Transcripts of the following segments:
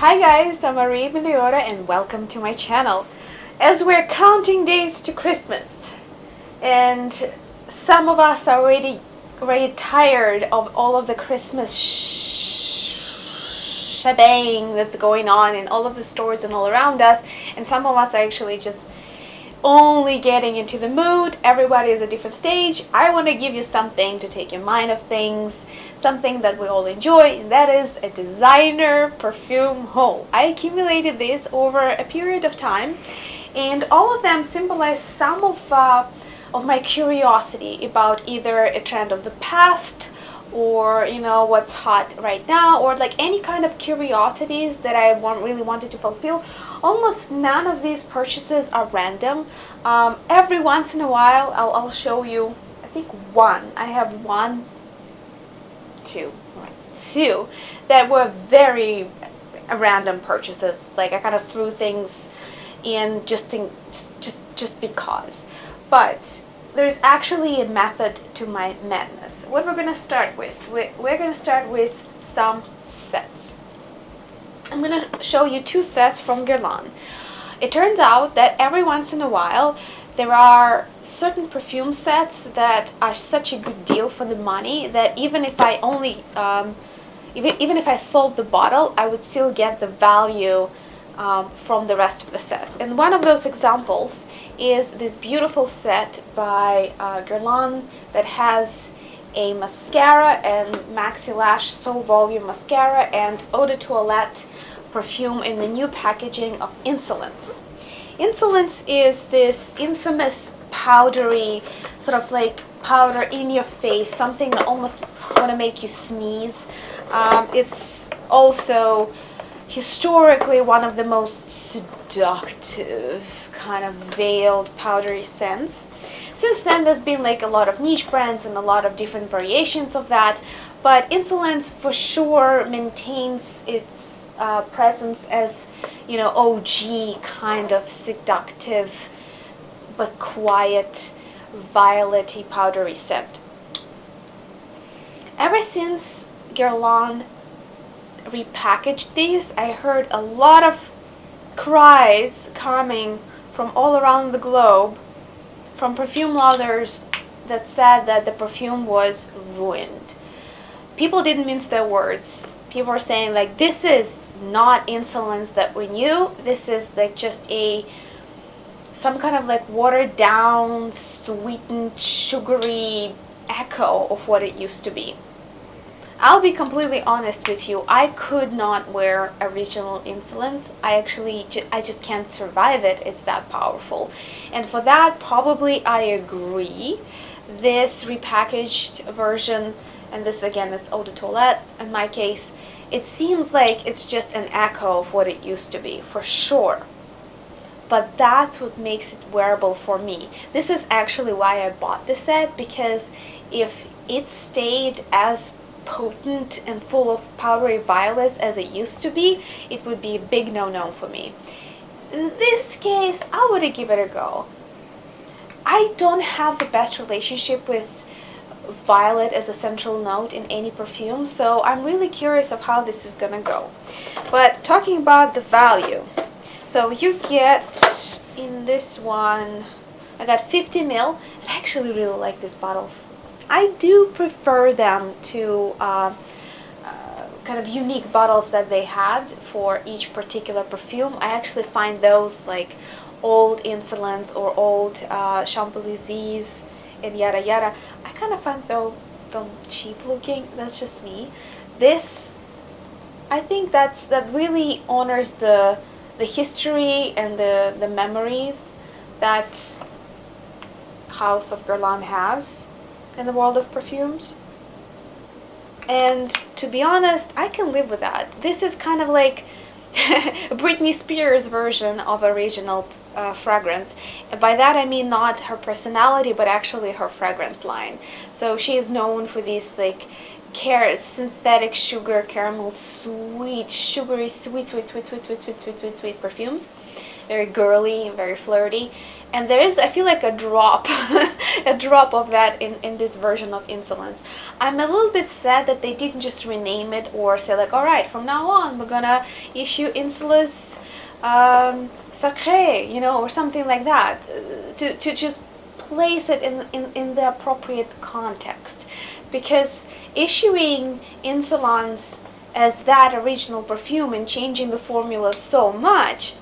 Hi guys, I'm Meliora and welcome to my channel. As we're counting days to Christmas, and some of us are already tired of all of the Christmas shebang that's going on in all of the stores and all around us, and some of us are actually just only getting into the mood. Everybody is at a different stage. I want to give you something to take your mind off things, something that we all enjoy, and that is a designer perfume haul. I accumulated this over a period of time, and all of them symbolize some of my curiosity about either a trend of the past, or what's hot right now, or like any kind of curiosities that I really wanted to fulfill. Almost none of these purchases are random. Every once in a while I'll show you, I think one. I have two that were very random purchases. Like I kind of threw things in just because. But there's actually a method to my madness. What we're going to start with, we're going to start with some sets. I'm going to show you two sets from Guerlain. It turns out that every once in a while there are certain perfume sets that are such a good deal for the money that even if I only even if I sold the bottle, I would still get the value from the rest of the set. And one of those examples is this beautiful set by Guerlain that has a mascara and maxi lash so volume mascara and eau de toilette perfume in the new packaging of Insolence. Insolence is this infamous powdery, sort of like powder in your face, something that almost want to make you sneeze. It's also historically one of the most seductive kind of veiled powdery scents. Since then there's been like a lot of niche brands and a lot of different variations of that, but Insolence for sure maintains its presence as OG kind of seductive but quiet violety powdery scent. Ever since Guerlain repackaged these, I heard a lot of cries coming from all around the globe from perfume lovers that said that the perfume was ruined. People didn't mince their words. People were saying like, this is not Insolence that we knew. This is like just some kind of like watered down, sweetened, sugary echo of what it used to be. I'll be completely honest with you, I could not wear original Insolence. I just can't survive it. It's that powerful. And for that, probably I agree. This repackaged version, and this again is eau de toilette in my case, it seems like it's just an echo of what it used to be, for sure. But that's what makes it wearable for me. This is actually why I bought this set, because if it stayed as potent and full of powdery violets as it used to be, it would be a big no-no for me. In this case, I would give it a go. I don't have the best relationship with violet as a central note in any perfume, so I'm really curious of how this is gonna go. But talking about the value, so you get in this one, I got 50 ml. I actually really like these bottles. I do prefer them to kind of unique bottles that they had for each particular perfume. I actually find those like old Insolence or old Champs-Élysées and yada yada. I kind of find them cheap looking. That's just me. This, I think that really honors the history and the memories that House of Guerlain has in the world of perfumes. And to be honest, I can live with that. This is kind of like Britney Spears' version of original fragrance. And by that I mean not her personality, but actually her fragrance line. So she is known for these like synthetic sugar caramel sweet, sugary, sweet perfumes. very girly and very flirty. And there is, I feel like a drop, a drop of that in this version of Insolence. I'm a little bit sad that they didn't just rename it or say like, all right, from now on we're gonna issue Insolence Sacré, or something like that, to just place it in the appropriate context. Because issuing Insolence as that original perfume and changing the formula so much,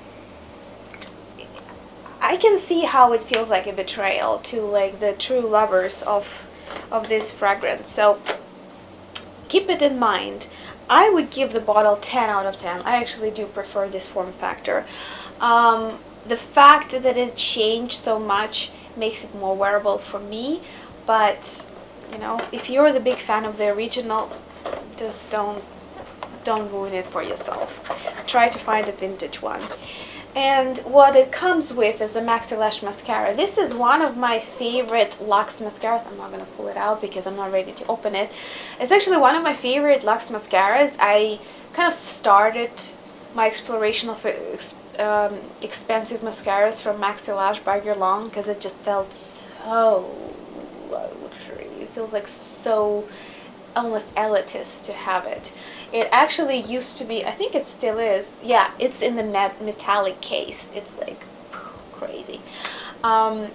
I can see how it feels like a betrayal to like the true lovers of this fragrance. So keep it in mind. I would give the bottle 10 out of 10. I actually do prefer this form factor. The fact that it changed so much makes it more wearable for me, but if you're the big fan of the original, just don't ruin it for yourself. Try to find a vintage one. And what it comes with is the Maxi Lash Mascara. This is one of my favorite Luxe mascaras. I'm not going to pull it out because I'm not ready to open it. It's actually one of my favorite Luxe mascaras. I kind of started my exploration of expensive mascaras from Maxi Lash by Guerlain because it just felt so luxury. It feels like so almost elitist to have it. It actually used to be, I think it still is, yeah, it's in the metallic case. It's like crazy. And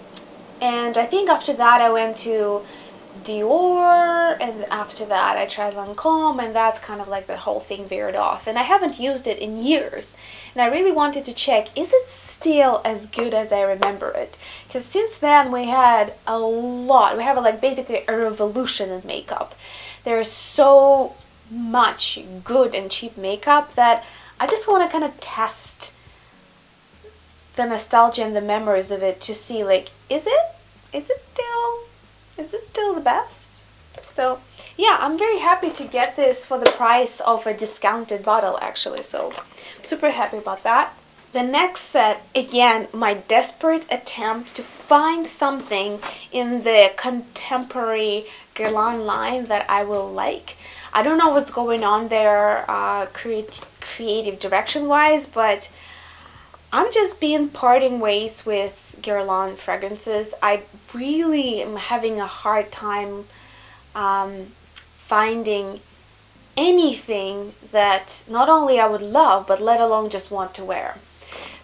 I think after that I went to Dior, and after that I tried Lancome, and that's kind of like the whole thing veered off. And I haven't used it in years, and I really wanted to check, is it still as good as I remember it? Because since then we have like basically a revolution in makeup. There's so much good and cheap makeup that I just want to kind of test the nostalgia and the memories of it to see like, is it still the best? So yeah, I'm very happy to get this for the price of a discounted bottle actually, so super happy about that. The next set, again, my desperate attempt to find something in the contemporary Guerlain line that I will like. I don't know what's going on there creative direction wise, but I'm just parting ways with Guerlain fragrances. I really am having a hard time finding anything that not only I would love, but let alone just want to wear.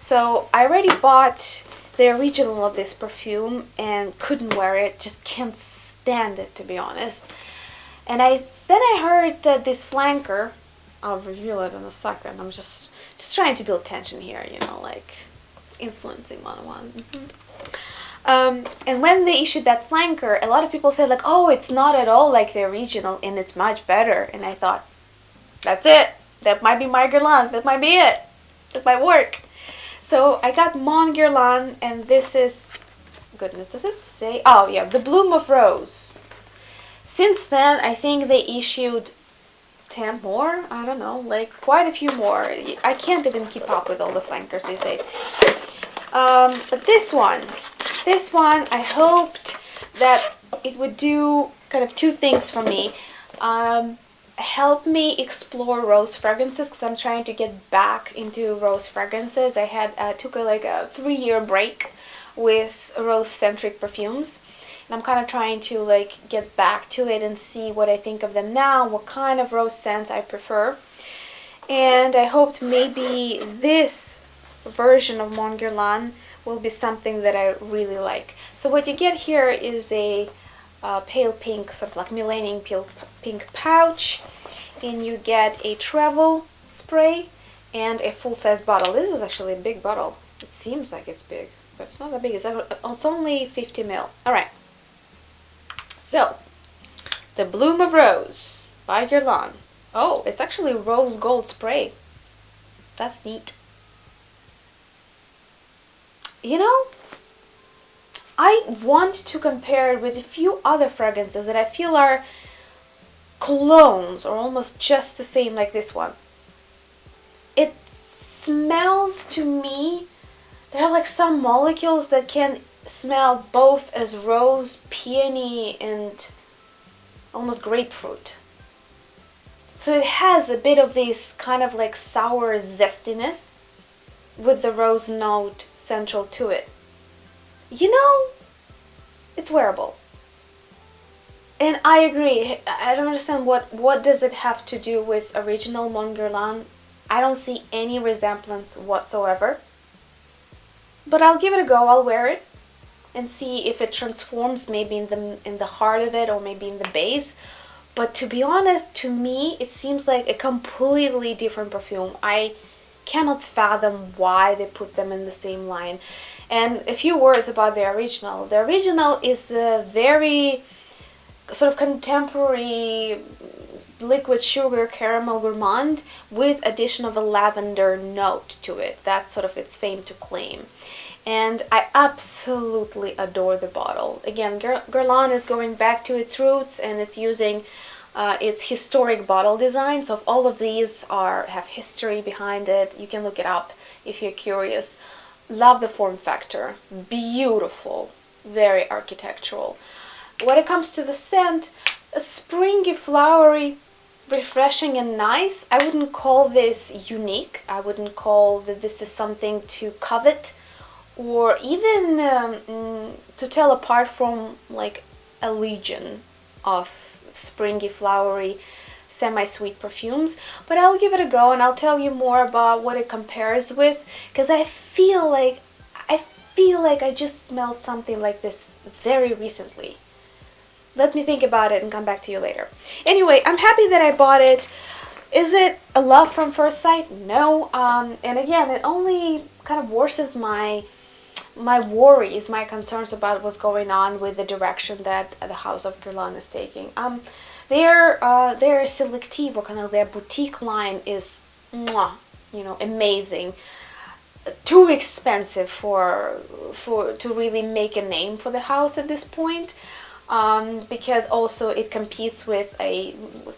So I already bought the original of this perfume and couldn't wear it, just can't stand it, to be honest. And then I heard that this flanker, I'll reveal it in a second, I'm just trying to build tension here, like influencing 101. And when they issued that flanker, a lot of people said like, oh, it's not at all like the original and it's much better. And I thought, that's it, that might be my Guerlain, that might be it, that might work. So I got Mon Guerlain, and this is, goodness, does it say? Oh yeah, the Bloom of Rose. Since then, I think they issued 10 more, I don't know, like quite a few more. I can't even keep up with all the flankers these days. But this one, I hoped that it would do kind of two things for me. Help me explore rose fragrances, because I'm trying to get back into rose fragrances. I took a 3-year break with rose-centric perfumes, and I'm kind of trying to like get back to it and see what I think of them now, what kind of rose scents I prefer. And I hoped maybe this version of Mon Guerlain will be something that I really like. So what you get here is a pale pink, sort of like Millennium pink pouch, and you get a travel spray and a full-size bottle. This is actually a big bottle. It seems like it's big, but it's not that big. It's only 50 ml. Alright, so the Bloom of Rose by Guerlain. Oh, it's actually rose gold spray. That's neat. I want to compare it with a few other fragrances that I feel are clones or almost just the same like this one. It smells to me, there are like some molecules that can smell both as rose, peony, and almost grapefruit. So it has a bit of this kind of like sour zestiness, with the rose note central to it. You know, it's wearable. And I agree. I don't understand what does it have to do with original Mon Guerlain. I don't see any resemblance whatsoever. But I'll give it a go. I'll wear it and see if it transforms maybe in the heart of it or maybe in the base. But to be honest, to me, it seems like a completely different perfume. I cannot fathom why they put them in the same line. And a few words about the original. The original is a very sort of contemporary liquid sugar caramel gourmand with addition of a lavender note to it. That's sort of its fame to claim. And I absolutely adore the bottle. Again, Guerlain is going back to its roots, and it's using its historic bottle design. So all of these have history behind it. You can look it up if you're curious. Love the form factor. Beautiful. Very architectural. When it comes to the scent, a springy, flowery, refreshing and nice. I wouldn't call this unique. I wouldn't call that this is something to covet or even to tell apart from like a legion of springy, flowery, semi-sweet perfumes. But I'll give it a go and I'll tell you more about what it compares with, because I feel like I just smelled something like this very recently. Let me think about it and come back to you later. Anyway, I'm happy that I bought it. Is it a love from first sight? No. And again, it only kind of worsens my worries, my concerns about what's going on with the direction that the House of Guerlain is taking. Their selective, or kind of their boutique line is, amazing. Too expensive to really make a name for the house at this point. Because also it competes with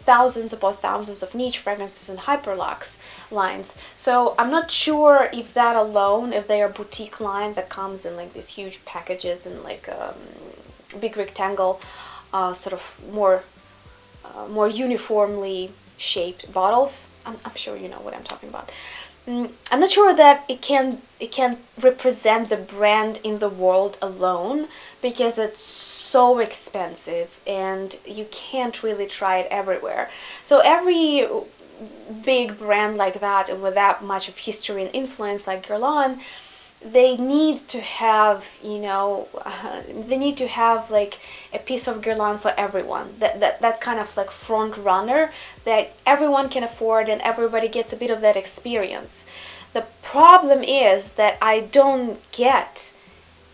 thousands upon thousands of niche fragrances and hyperluxe lines. So I'm not sure if that alone, if they are boutique line that comes in like these huge packages and like big rectangle, sort of more uniformly shaped bottles. I'm sure you know what I'm talking about. I'm not sure that it can represent the brand in the world alone, because it's so expensive and you can't really try it everywhere. So every big brand like that and with that much of history and influence like Guerlain, they need to have like a piece of Guerlain for everyone. That kind of like front runner that everyone can afford and everybody gets a bit of that experience. The problem is that I don't get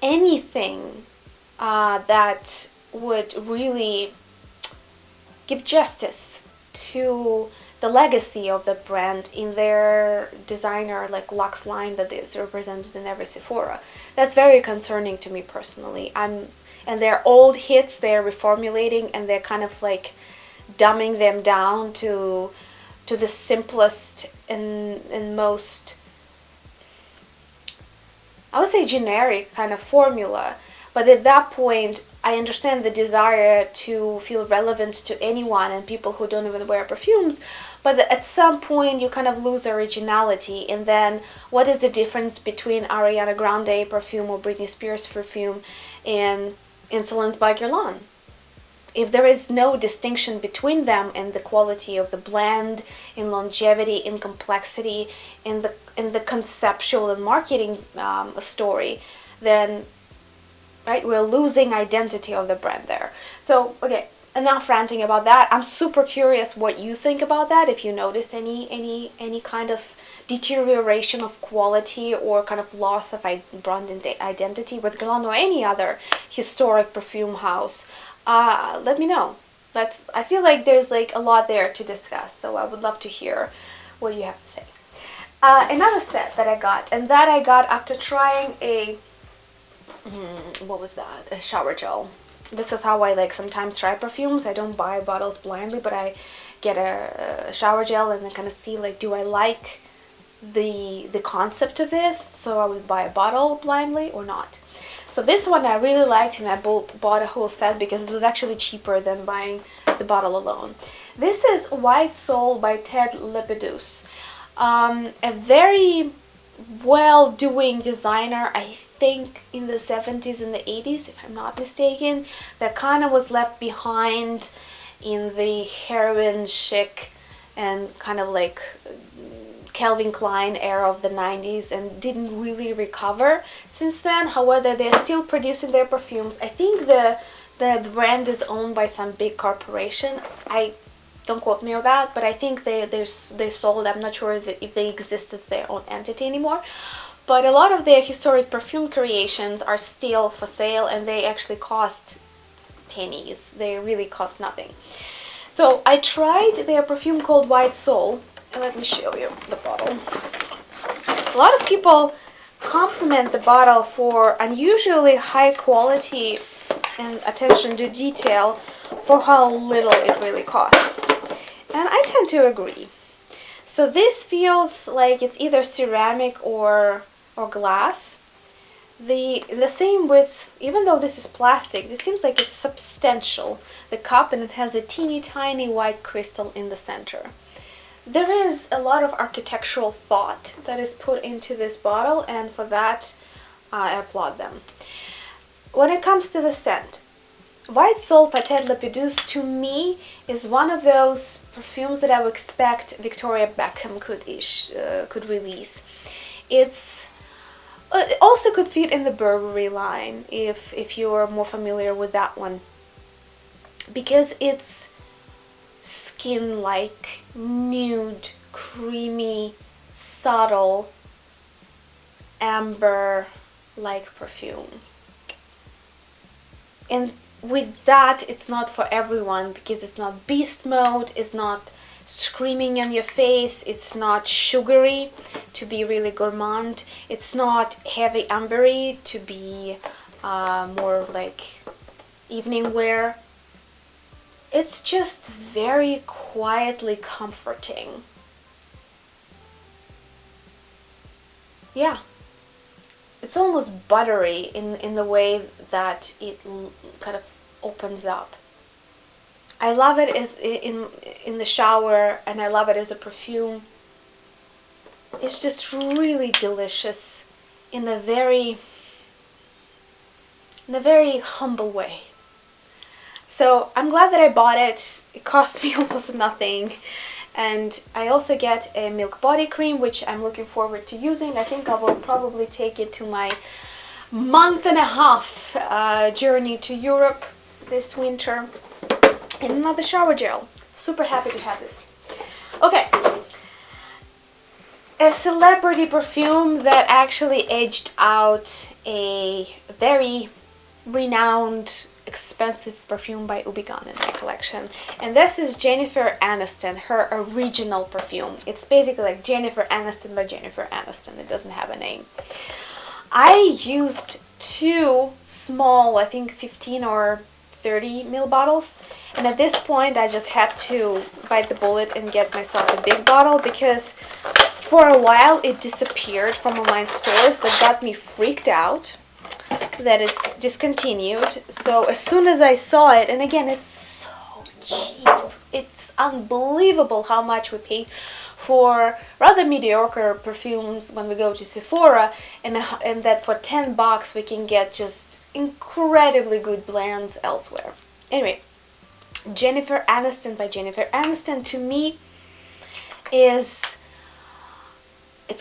anything that would really give justice to the legacy of the brand in their designer like luxe line that is represented in every Sephora. That's very concerning to me personally. And their old hits they're reformulating and they're kind of like dumbing them down to the simplest and most, I would say, generic kind of formula. But at that point, I understand the desire to feel relevant to anyone and people who don't even wear perfumes. But at some point, you kind of lose originality. And then, what is the difference between Ariana Grande perfume or Britney Spears perfume and Insolence by Guerlain? If there is no distinction between them in the quality of the blend, in longevity, in complexity, in the conceptual and marketing story, then right, we're losing identity of the brand there. So okay, enough ranting about that. I'm super curious what you think about that. If you notice any kind of deterioration of quality or kind of loss of brand identity with Guerlain or any other historic perfume house, let me know. I feel like there's like a lot there to discuss, so I would love to hear what you have to say. Another set that I got after trying what was that? A shower gel. This is how I like sometimes try perfumes. I don't buy bottles blindly, but I get a shower gel and then kind of see like, do I like the concept of this? So I would buy a bottle blindly or not. So this one I really liked, and I bought a whole set because it was actually cheaper than buying the bottle alone. This is White Soul by Ted Lepidus. A very well-doing designer, I think in the 70s and the 80s, if I'm not mistaken, that kind of was left behind in the heroin chic and kind of like Calvin Klein era of the 90s, and didn't really recover since then. However, they're still producing their perfumes. I think the brand is owned by some big corporation. I don't quote me on that, but I think they sold. I'm not sure if they exist as their own entity anymore. But a lot of their historic perfume creations are still for sale, and they actually cost pennies. They really cost nothing. So I tried their perfume called White Soul, and let me show you the bottle. A lot of people compliment the bottle for unusually high quality and attention to detail for how little it really costs. And I tend to agree. So this feels like it's either ceramic or glass. The same with, even though this is plastic, it seems like it's substantial, the cup, and it has a teeny tiny white crystal in the center. There is a lot of architectural thought that is put into this bottle, and for that I applaud them. When it comes to the scent, White Soul Patek Lapidus to me is one of those perfumes that I would expect Victoria Beckham could release. It also could fit in the Burberry line if you are more familiar with that one, because it's skin-like, nude, creamy, subtle, amber-like perfume. And with that, it's not for everyone, because it's not beast mode, it's not screaming in your face, it's not sugary to be really gourmand, it's not heavy ambery to be more like evening wear. It's just very quietly comforting. Yeah. It's almost buttery in the way that it kind of opens up. I love it as in the shower, and I love it as a perfume. It's just really delicious in a very humble way. So I'm glad that I bought it. It cost me almost nothing. And I also get a milk body cream, which I'm looking forward to using. I think I will probably take it to my month-and-a-half journey to Europe this winter. And another shower gel. Super happy to have this. Okay. A celebrity perfume that actually edged out a very renowned, expensive perfume by Ubigan in my collection, and this is Jennifer Aniston, her original perfume. It's basically like Jennifer Aniston by Jennifer Aniston. It doesn't have a name. I used two small, I think 15 or 30 ml bottles, and at this point I just had to bite the bullet and get myself a big bottle, because for a while it disappeared from online stores. That got me freaked out that it's discontinued. So as soon as I saw it, and again, it's so cheap, it's unbelievable how much we pay for rather mediocre perfumes when we go to Sephora, and that for $10 we can get just incredibly good blends elsewhere. Anyway, Jennifer Aniston by Jennifer Aniston to me it's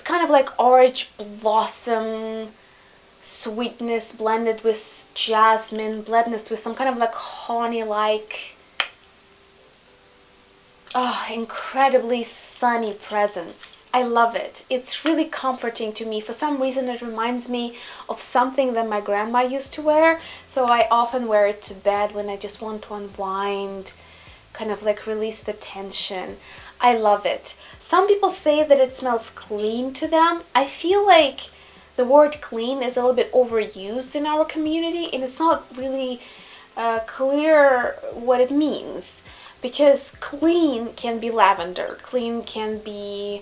kind of like orange blossom sweetness blended with jasmine, blended with some kind of like honey-like, incredibly sunny presence. I love it. It's really comforting to me. For some reason it reminds me of something that my grandma used to wear, so I often wear it to bed when I just want to unwind, kind of like release the tension. I love it. Some people say that it smells clean to them. I feel like the word clean is a little bit overused in our community, and it's not really clear what it means, because clean can be lavender, clean can be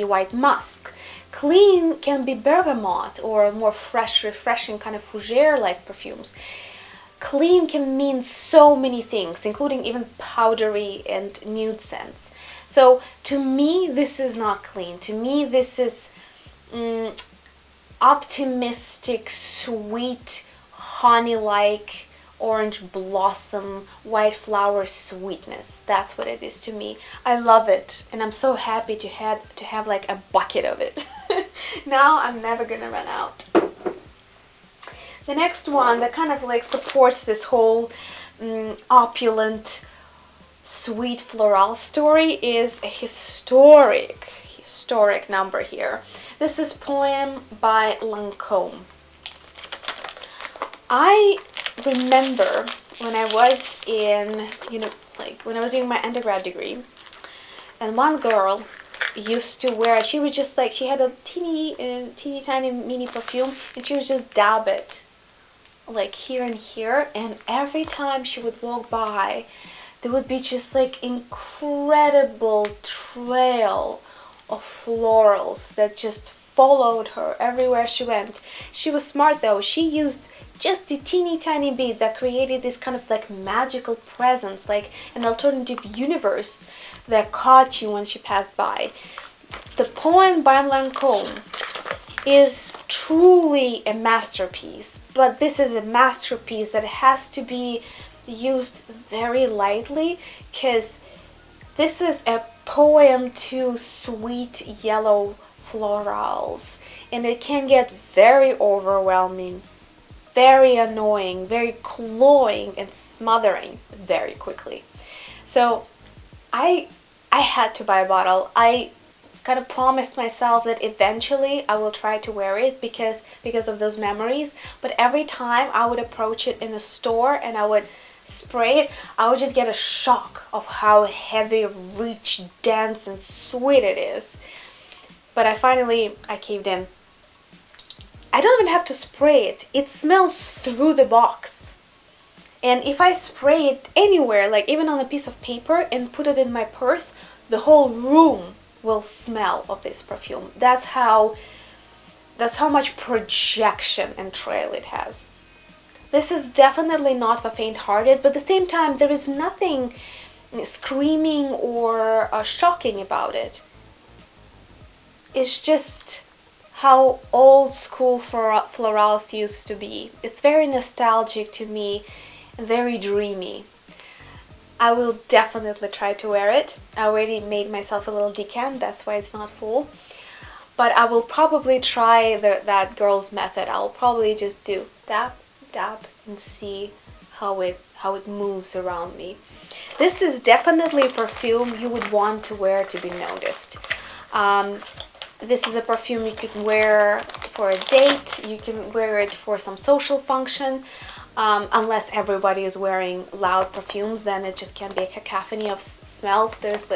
white musk, clean can be bergamot or more fresh, refreshing kind of fougere like perfumes. clean can mean so many things, including even powdery and nude scents. So to me, this is not clean. To me, this is optimistic, sweet, honey-like, orange blossom, white flower sweetness. That's what it is to me. I love it, and I'm so happy to have like a bucket of it. Now I'm never gonna run out. The next one that kind of like supports this whole opulent, sweet floral story is a historic number here. This is Poem by Lancôme. I remember when I was in, when I was doing my undergrad degree, and one girl used to wear, she would just like, she had a teeny tiny mini perfume, and she would just dab it like here and here, and every time she would walk by, there would be just like incredible trail of florals that just followed her everywhere she went. She was smart though. She used just a teeny tiny bit that created this kind of like magical presence, like an alternative universe that caught you when she passed by. The Poem by Lancôme is truly a masterpiece, but this is a masterpiece that has to be used very lightly, because this is a poem to sweet yellow florals, and it can get very overwhelming, very annoying, very cloying, and smothering very quickly. So I had to buy a bottle. I kind of promised myself that eventually I will try to wear it because of those memories, but every time I would approach it in a store and I would spray it, I would just get a shock of how heavy, rich, dense, and sweet it is. But I caved in. I don't even have to spray it. It smells through the box. And if I spray it anywhere, like even on a piece of paper and put it in my purse, the whole room will smell of this perfume. That's how much projection and trail it has. This is definitely not for faint-hearted, but at the same time, there is nothing screaming or shocking about it. It's just how old school florals used to be. It's very nostalgic to me and very dreamy. I will definitely try to wear it. I already made myself a little decant, that's why it's not full. But I will probably try that girl's method. I'll probably just do dab, dab, and see how it moves around me. This is definitely a perfume you would want to wear to be noticed. This is a perfume you can wear for a date. You can wear it for some social function. Unless everybody is wearing loud perfumes, then it just can be a cacophony of smells. There's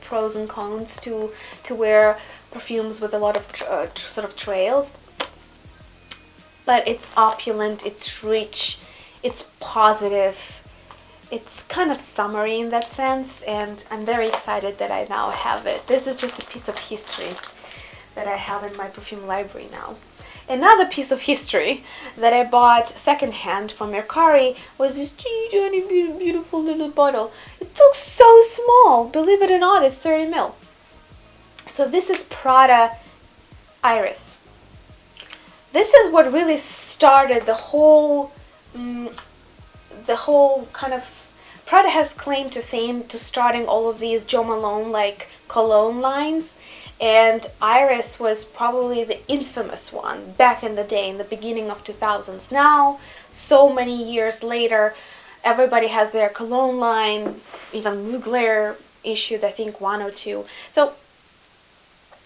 pros and cons to wear perfumes with a lot of sort of trails. But it's opulent, it's rich, it's positive, it's kind of summery in that sense, and I'm very excited that I now have it. This is just a piece of history that I have in my perfume library now. Another piece of history that I bought secondhand from Mercari was this teeny beautiful little bottle. It looks so small. Believe it or not, it's 30 ml. So this is Prada Iris. This is what really started the whole kind of... Prada has claim to fame to starting all of these Jo Malone like cologne lines. And Iris was probably the infamous one back in the day, in the beginning of 2000s. Now, so many years later, everybody has their cologne line. Even Mugler issued, I think, one or two. So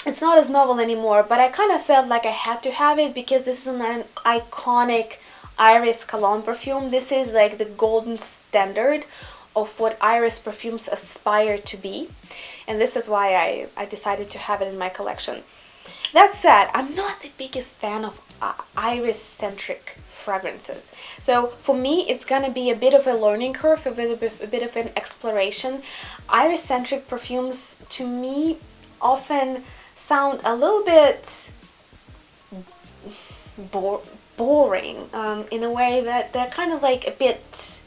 it's not as novel anymore, but I kind of felt like I had to have it because this is an iconic Iris cologne perfume. This is like the golden standard of what Iris perfumes aspire to be. And this is why I decided to have it in my collection. That said, I'm not the biggest fan of Iris-centric fragrances. So for me, it's gonna be a bit of a learning curve, a bit of an exploration. Iris-centric perfumes, to me, often sound a little bit boring in a way that they're kind of like a bit.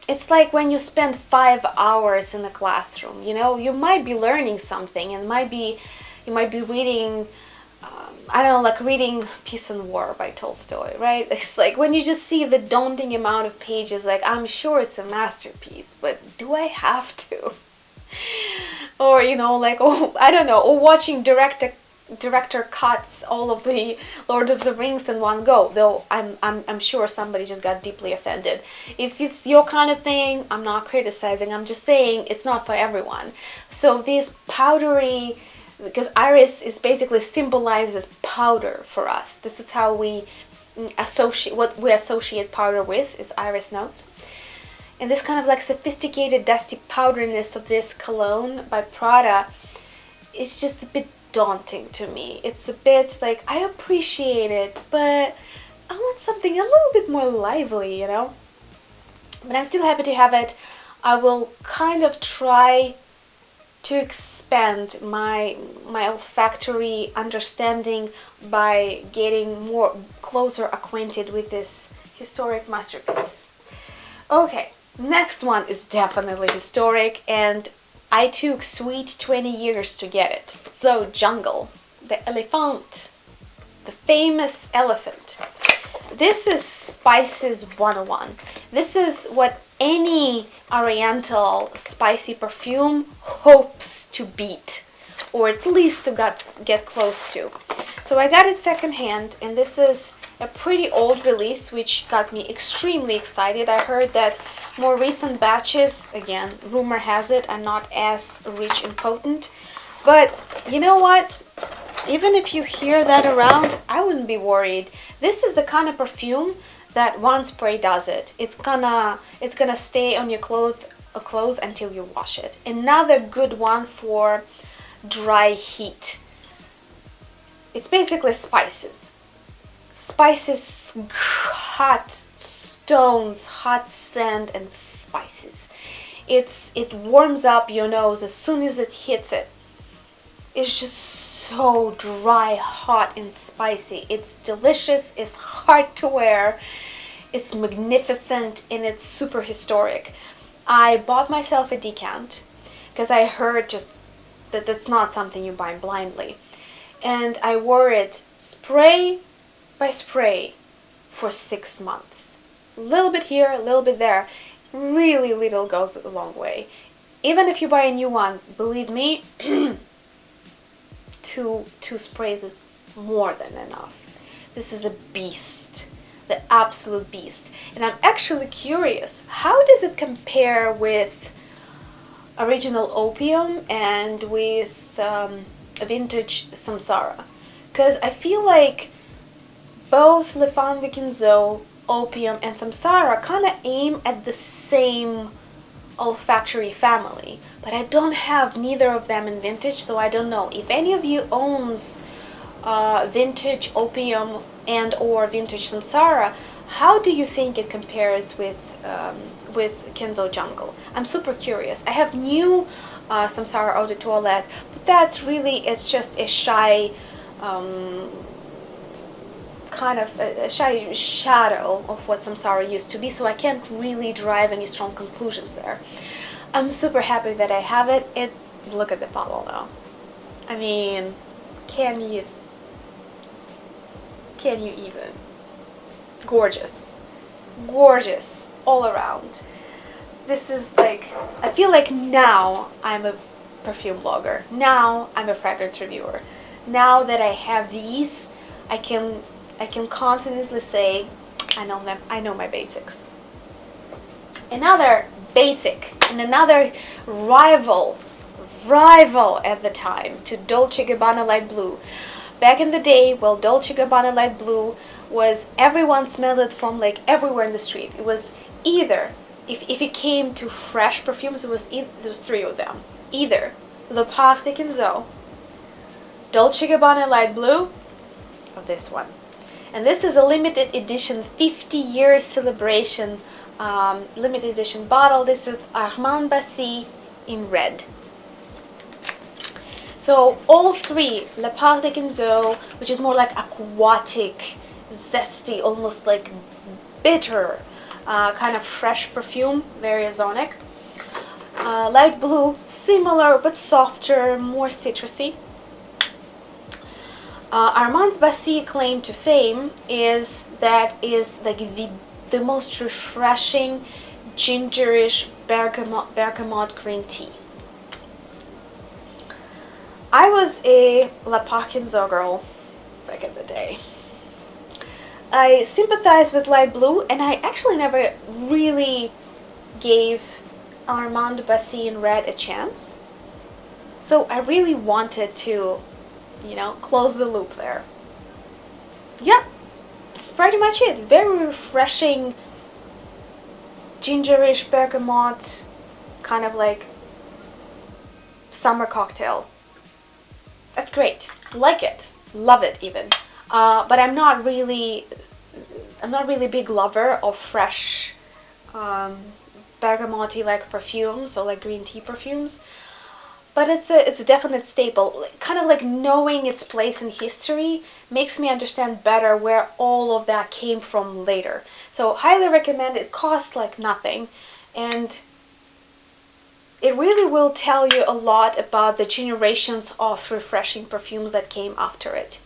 It's like when you spend 5 hours in the classroom. You might be learning something, and you might be reading. I don't know, like reading Peace and War by Tolstoy, right? It's like when you just see the daunting amount of pages, like I'm sure it's a masterpiece, but do I have to? Or like, I don't know, or watching director cuts all of the Lord of the Rings in one go, though I'm sure somebody just got deeply offended. If it's your kind of thing, I'm not criticizing, I'm just saying it's not for everyone. So these powdery, because iris is basically symbolizes powder for us. This is how we associate powder with, is iris notes. And this kind of like sophisticated dusty powderiness of this cologne by Prada is just a bit daunting to me. It's a bit like, I appreciate it, but I want something a little bit more lively, But I'm still happy to have it. I will kind of try to expand my olfactory understanding by getting more closer acquainted with this historic masterpiece. Okay, next one is definitely historic, and I took sweet 20 years to get it. So Jungle, the elephant, the famous elephant. This is Spices 101. This is what any Oriental spicy perfume hopes to beat, or at least to get close to. So I got it secondhand, and this is a pretty old release, which got me extremely excited. I heard that more recent batches, again, rumor has it, are not as rich and potent. But you know what? Even if you hear that around, I wouldn't be worried. This is the kind of perfume that one spray does it. It's gonna stay on your clothes until you wash it. Another good one for dry heat. It's basically spices. Spices, hot stones, hot sand, and spices. It warms up your nose as soon as it hits it. It's just so dry, hot, and spicy. It's delicious, it's hard to wear, it's magnificent, and it's super historic. I bought myself a decant because I heard just that that's not something you buy blindly. And I wore it spray by spray for 6 months. A little bit here, a little bit there. Really little goes a long way. Even if you buy a new one, believe me, two sprays is more than enough. This is a beast, the absolute beast. And I'm actually curious, how does it compare with original Opium and with vintage Samsara? Because I feel like both Le Femme de Quinzeau, Opium, and Samsara kind of aim at the same olfactory family, but I don't have neither of them in vintage, so I don't know. If any of you owns vintage Opium and or vintage Samsara, how do you think it compares with Quinzeau Jungle? I'm super curious. I have new Samsara Eau de Toilette, but that's really, it's just a shy kind of a shy shadow of what Samsara used to be, so I can't really drive any strong conclusions there. I'm super happy that I have it. Look at the bottle now. I mean, can you even? Gorgeous. Gorgeous all around. This is like, I feel like now I'm a perfume blogger. Now I'm a fragrance reviewer. Now that I have these, I can confidently say I know them. I know my basics. Another basic and another rival at the time to Dolce & Gabbana Light Blue. Back in the day, well, Dolce & Gabbana Light Blue was, everyone smelled it from like everywhere in the street. It was either, if it came to fresh perfumes, there was 3 of them. Either Le Parc de Quinzeau, Dolce & Gabbana Light Blue, or this one. And this is a limited edition 50 year celebration limited edition bottle. This is Armand Bassy in red. So all three, Le Parc and Zoe, which is more like aquatic, zesty, almost like bitter, kind of fresh perfume, very ozonic. Light blue, similar but softer, more citrusy. Armand's Bassi claim to fame is that is like the most refreshing gingerish bergamot green tea. I was a La Parkinson girl back in the day. I sympathized with light blue, and I actually never really gave Armand Bassi in red a chance. So I really wanted to, close the loop there. Yeah, that's pretty much it. Very refreshing, gingerish bergamot, kind of like summer cocktail. That's great. Like it. Love it even. But I'm not really a big lover of fresh bergamoty like perfumes or like green tea perfumes. But it's a definite staple. Kind of like knowing its place in history makes me understand better where all of that came from later. So highly recommend. It costs like nothing, and it really will tell you a lot about the generations of refreshing perfumes that came after it.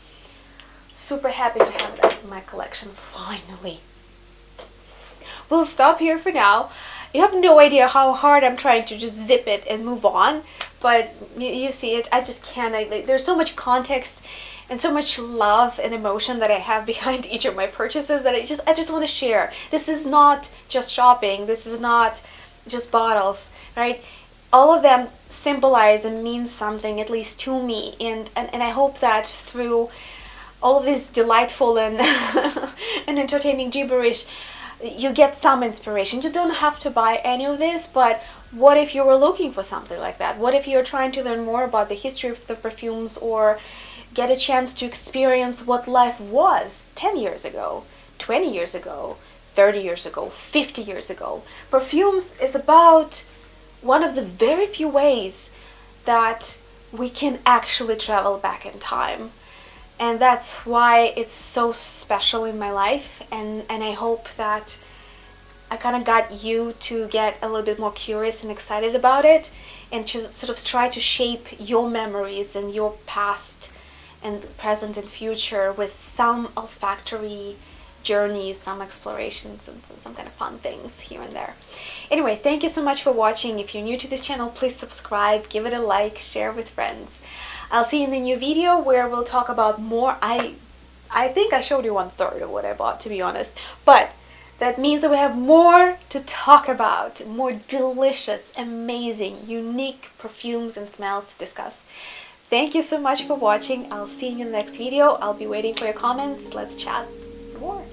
Super happy to have that in my collection finally. We'll stop here for now. You have no idea how hard I'm trying to just zip it and move on, but you see it. I just can't. There's so much context and so much love and emotion that I have behind each of my purchases that I just want to share. This is not just shopping. This is not just bottles, right? All of them symbolize and mean something, at least to me, and I hope that through all of this delightful and and entertaining gibberish, you get some inspiration. You don't have to buy any of this, but what if you were looking for something like that? What if you're trying to learn more about the history of the perfumes, or get a chance to experience what life was 10 years ago, 20 years ago, 30 years ago, 50 years ago? Perfumes is about one of the very few ways that we can actually travel back in time. And that's why it's so special in my life, and I hope that I kind of got you to get a little bit more curious and excited about it, and to sort of try to shape your memories and your past and present and future with some olfactory journeys, some explorations, and some kind of fun things here and there. Anyway, thank you so much for watching. If you're new to this channel, please subscribe, give it a like, share with friends. I'll see you in the new video where we'll talk about more. I think I showed you 1/3 of what I bought, to be honest, but that means that we have more to talk about, more delicious, amazing, unique perfumes and smells to discuss. Thank you so much for watching. I'll see you in the next video. I'll be waiting for your comments. Let's chat more.